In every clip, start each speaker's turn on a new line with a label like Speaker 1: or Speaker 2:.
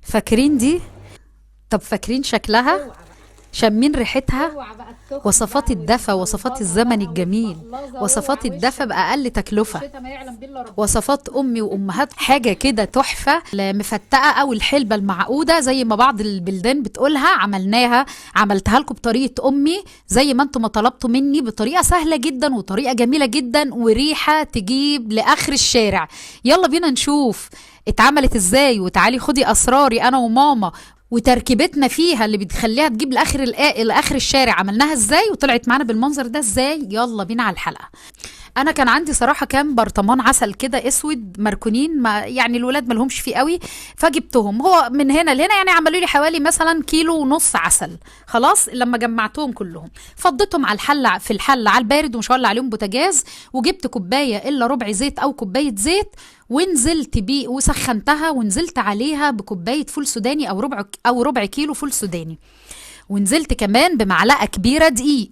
Speaker 1: فاكرين دي؟ طب فاكرين شكلها؟ شامين ريحتها؟ وصفات الدفا، وصفات الزمن الجميل، وصفات الدفا بأقل تكلفة، وصفات أمي وأمهات، حاجة كده تحفة. مفتقة أو الحلبة المعقودة زي ما بعض البلدان بتقولها، عملتها لكم بطريقة أمي زي ما انتم ما طلبتوا مني، بطريقة سهلة جدا وطريقة جميلة جدا وريحة تجيب لآخر الشارع. يلا بينا نشوف اتعملت ازاي، وتعالي خدي أسراري أنا وماما وتركيبتنا فيها اللي بتخليها تجيب لاخر الشارع عملناها ازاي وطلعت معانا بالمنظر ده ازاي. يلا بينا على الحلقه. انا كان عندي صراحه كام برطمان عسل كده اسود مركونين، ما يعني الولاد ما لهمش فيه قوي، فجبتهم. هو من هنا لهنا يعني عملوا لي حوالي مثلا كيلو ونص عسل. خلاص لما جمعتهم كلهم فضيتهم على الحله، في الحله على البارد، ومش هولع عليهم بوتاجاز، وجبت كوبايه الا ربع زيت او كوبايه زيت، ونزلت بيه وسخنتها، ونزلت عليها بكوبايه فول سوداني او ربع كيلو فول سوداني، ونزلت كمان بمعلقه كبيره دقيق.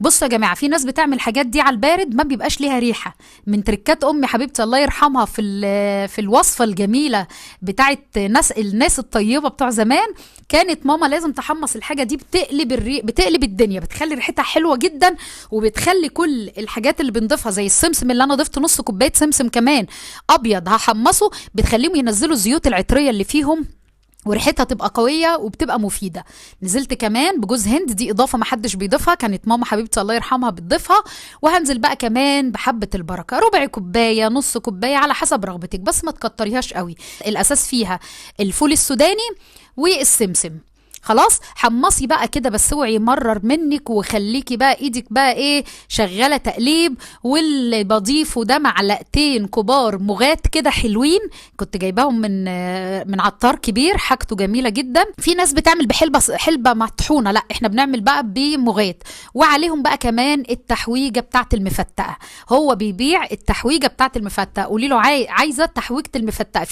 Speaker 1: بصوا يا جماعه، في ناس بتعمل الحاجات دي على البارد ما بيبقاش ليها ريحه. من تركات امي حبيبتي الله يرحمها في الوصفه الجميله بتاعت الناس الطيبه بتوع زمان، كانت ماما لازم تحمص الحاجه دي، بتقلب الدنيا، بتخلي ريحتها حلوه جدا، وبتخلي كل الحاجات اللي بنضيفها زي السمسم اللي انا ضفت نص كوبايه سمسم كمان ابيض هحمصه، بتخليهم ينزلوا الزيوت العطريه اللي فيهم، وريحتها تبقى قويه وبتبقى مفيده. نزلت كمان بجوز هند، دي اضافه ما حدش بيضيفها، كانت ماما حبيبتي الله يرحمها بتضيفها. وهنزل بقى كمان بحبه البركه، ربع كوبايه نص كوبايه على حسب رغبتك، بس ما تكتريهاش قوي. الاساس فيها الفول السوداني والسمسم. خلاص حمصي بقى كده، بس اوعي يمرر منك، وخليكي بقى ايدك بقى ايه شغاله تقليب. واللي بضيفه ده معلقتين كبار مغات كده حلوين، كنت جايباهم من عطار كبير، حاجته جميله جدا. في ناس بتعمل حلبه مطحونه، لا احنا بنعمل بقى بمغات. وعليهم بقى كمان التحويجه بتاعت المفتقه، هو بيبيع التحويجه بتاعت المفتقه. قولي له عايزه تحويجه المفتقه،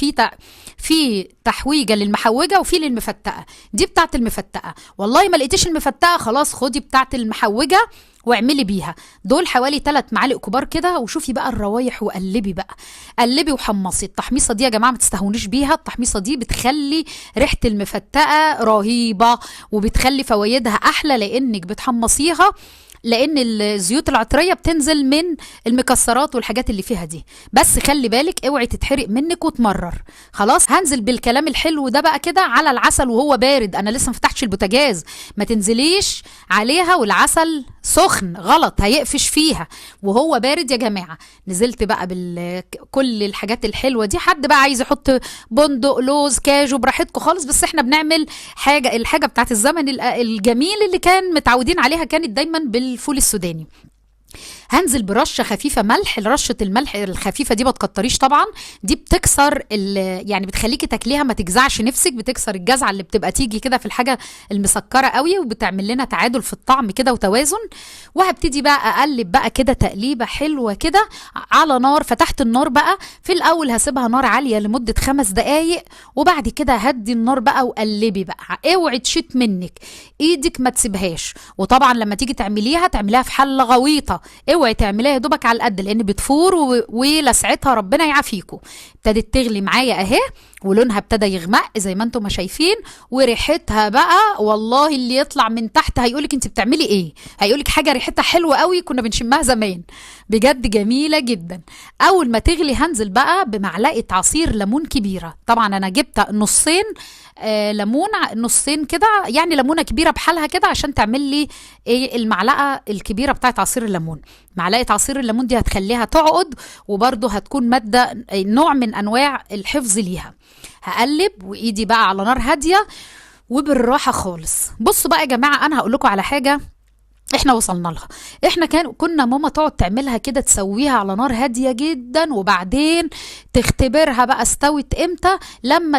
Speaker 1: في تحويجه للمحوجه وفي للمفتقه، دي بتاعت المفتقه. والله ما لقيتيش المفتقه خلاص خدي بتاعت المحوجه واعملي بيها. دول حوالي 3 معالق كبار كده، وشوفي بقى الروايح وقلبي بقى، قلبي وحمصي. التحميصه دي يا جماعه ما تستهونيش بيها، التحميصه دي بتخلي ريحه المفتقه رهيبه، وبتخلي فوايدها احلى، لانك بتحمصيها، لان الزيوت العطريه بتنزل من المكسرات والحاجات اللي فيها دي. بس خلي بالك اوعي تتحرق منك وتمرر. خلاص هنزل بالكلام الحلو ده بقى كده على العسل وهو بارد، انا لسه ما فتحتش البوتاجاز، ما تنزليش عليها والعسل سخن غلط هيقفش فيها، وهو بارد يا جماعه. نزلت بقى بكل الحاجات الحلوه دي، حد بقى عايز يحط بندق لوز كاجو براحتكم خالص، بس احنا بنعمل الحاجه بتاعت الزمن الجميل اللي كان متعودين عليها، كانت دايما بالفول السوداني. هنزل برشه خفيفه ملح، رشه الملح الخفيفه دي ما تكتريش طبعا، دي بتكسر يعني بتخليكي تاكليها ما تجزعش نفسك، بتكسر الجزعه اللي بتبقى تيجي كده في الحاجه المسكره قوي، وبتعمل لنا تعادل في الطعم كده وتوازن. وهبتدي بقى اقلب بقى كده تقليبه حلوه كده على نار، فتحت النار بقى. في الاول هسيبها نار عاليه لمده 5 دقائق، وبعد كده هدي النار بقى وقلبي بقى، اوعي تشيط منك ايدك ما تسيبهاش. وطبعا لما تيجي تعمليها في حله غويطه، اوعي تعمليها يا دوبك على القد، لان بتفور ولسعتها ربنا يعافيكم. ابتدت تغلي معايا اهي، ولونها ابتدى يغمق زي ما انتم ما شايفين، وريحتها بقى والله اللي يطلع من تحت هيقولك انت بتعملي ايه، هيقولك حاجه ريحتها حلوه قوي كنا بنشمها زمان، بجد جميله جدا. اول ما تغلي هنزل بقى بمعلقه عصير ليمون كبيره، طبعا انا جبت نصين ليمون، نصين كده يعني ليمونه كبيره بحالها كده عشان تعمل لي ايه المعلقه الكبيره بتاعت عصير الليمون. معلقه عصير الليمون دي هتخليها تقعد، وبرده هتكون ماده نوع من انواع الحفظ ليها. هقلب وايدي بقى على نار هاديه وبالراحه خالص. بصوا بقى يا جماعه، انا هقول لكم على حاجه احنا وصلنا لها. احنا كنا ماما تقعد تعملها كده، تسويها على نار هاديه جدا، وبعدين تختبرها بقى استوت امتى، لما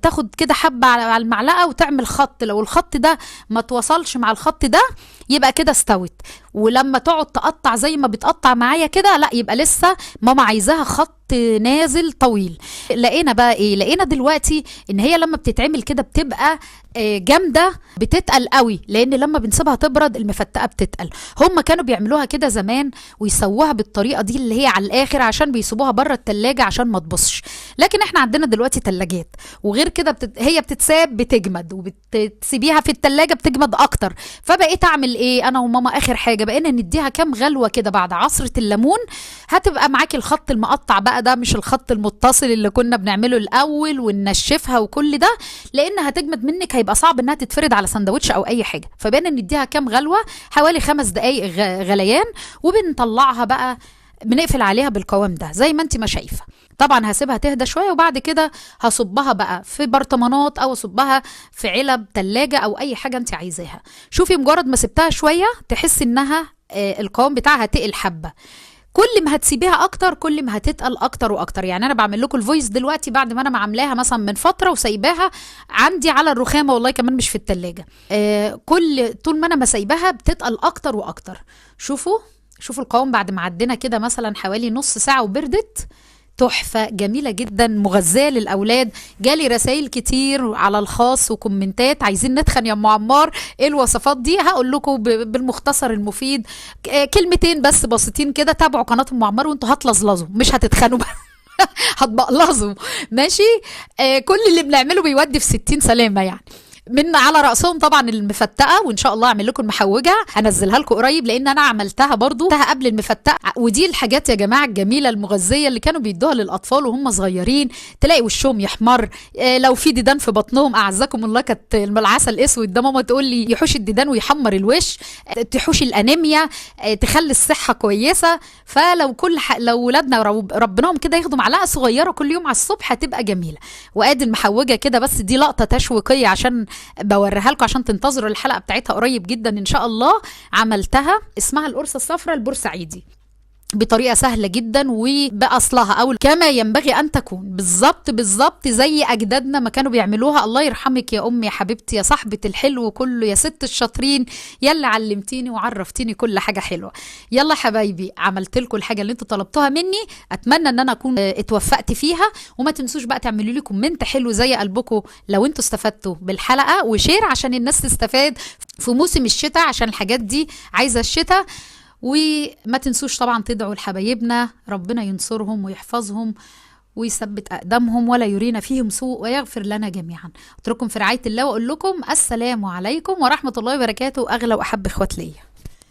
Speaker 1: تاخد كده حبه على المعلقه وتعمل خط، لو الخط ده ما توصلش مع الخط ده يبقى كده استوت. ولما تقعد تقطع زي ما بتقطع معايا كده لا، يبقى لسه ماما عايزاها خط نازل طويل. لقينا بقى ايه؟ لقينا دلوقتي ان هي لما بتتعمل كده بتبقى جامده، بتتقل قوي، لان لما بنسيبها تبرد المفتقه بتتقل. هم كانوا بيعملوها كده زمان ويسووها بالطريقه دي اللي هي على الاخر عشان بيسيبوها بره التلاجة عشان ما تبصش. لكن احنا عندنا دلوقتي تلاجات، وغير كده هي بتتساب بتجمد، وبتسيبيها في التلاجة بتجمد اكتر. فبقيت اعمل ايه انا وماما؟ اخر حاجه بقينا نديها كام غلوه كده بعد عصره الليمون، هتبقى معاكي الخط المقطع بقى، ده مش الخط المتصل اللي كنا بنعمله الاول وننشفها وكل ده، لان هتجمد منك، هيبقى صعب انها تتفرد على سندوتش او اي حاجه. فبقينا نديها كام غلوه، حوالي 5 دقايق غليان، وبنطلعها بقى بنقفل عليها بالقوام ده زي ما انت ما شايفه. طبعا هسيبها تهدى شويه، وبعد كده هصبها بقى في برطمانات او اصبها في علب تلاجة او اي حاجه انت عايزاها. شوفي مجرد ما سبتها شويه تحسي انها القوام بتاعها تقل حبه، كل ما هتسيبيها اكتر كل ما هتتقل اكتر واكتر. يعني انا بعمل لكم الفويس دلوقتي بعد ما انا عاملاها مثلا من فتره وسايباها عندي على الرخامه، والله كمان مش في التلاجة. كل طول ما انا ما سايباها بتتقل اكتر واكتر. شوفوا القوام بعد ما عدينا كده مثلا حوالي نص ساعه وبردت، تحفة جميلة جدا، مغذية للأولاد. جالي رسائل كتير على الخاص وكومنتات عايزين نتخن يا أم عمار، ايه الوصفات دي؟ هقول لكم بالمختصر المفيد كلمتين بس بسيطين كده. تابعوا قناة أم عمار وانتوا هتلظلظوا مش هتتخنوا هتبقلظوا ماشي. كل اللي بنعمله بيودي في 60 سلامة يعني. من على رأسهم طبعا المفتقة، وان شاء الله اعمل لكم المحوجة هنزلها لكم قريب، لان انا عملتها برضو قبل المفتقة. ودي الحاجات يا جماعة الجميلة المغذية اللي كانوا بيدوها للاطفال وهم صغيرين، تلاقي وشهم يحمر، لو في ديدان في بطنهم اعزكم الله. كانت العسل الاسود ده ماما تقول لي يحوش الديدان ويحمر الوش، تحوش الانيميا، تخلي الصحة كويسة. فلو لو ولادنا ربناهم كده ياخدوا معلقة صغيرة كل يوم على الصبح هتبقى جميلة. وادي المحوجة كده، بس دي لقطة تشويقية عشان بوريها لكم عشان تنتظروا الحلقه بتاعتها قريب جدا ان شاء الله. عملتها اسمها القرصه الصفراء البورسعيدي بطريقه سهله جدا وباصلها او كما ينبغي ان تكون، بالظبط زي اجدادنا ما كانوا بيعملوها. الله يرحمك يا امي يا حبيبتي يا صاحبه الحلو كله، يا ست الشاطرين، يلا علمتيني وعرفتيني كل حاجه حلوه. يلا حبايبي، عملت لكم الحاجه اللي انتوا طلبتوها مني، اتمنى ان انا اكون اتوفقت فيها. وما تنسوش بقى تعملوا لي كومنت حلو زي قلبكم لو انتوا استفدتوا بالحلقه، وشير عشان الناس تستفاد في موسم الشتاء، عشان الحاجات دي عايزه الشتاء. وما تنسوش طبعا تدعوا لحبايبنا، ربنا ينصرهم ويحفظهم ويثبت أقدامهم ولا يرينا فيهم سوء ويغفر لنا جميعا. اترككم في رعاية الله، وأقول لكم السلام عليكم ورحمة الله وبركاته، أغلى وأحب إخوات ليا.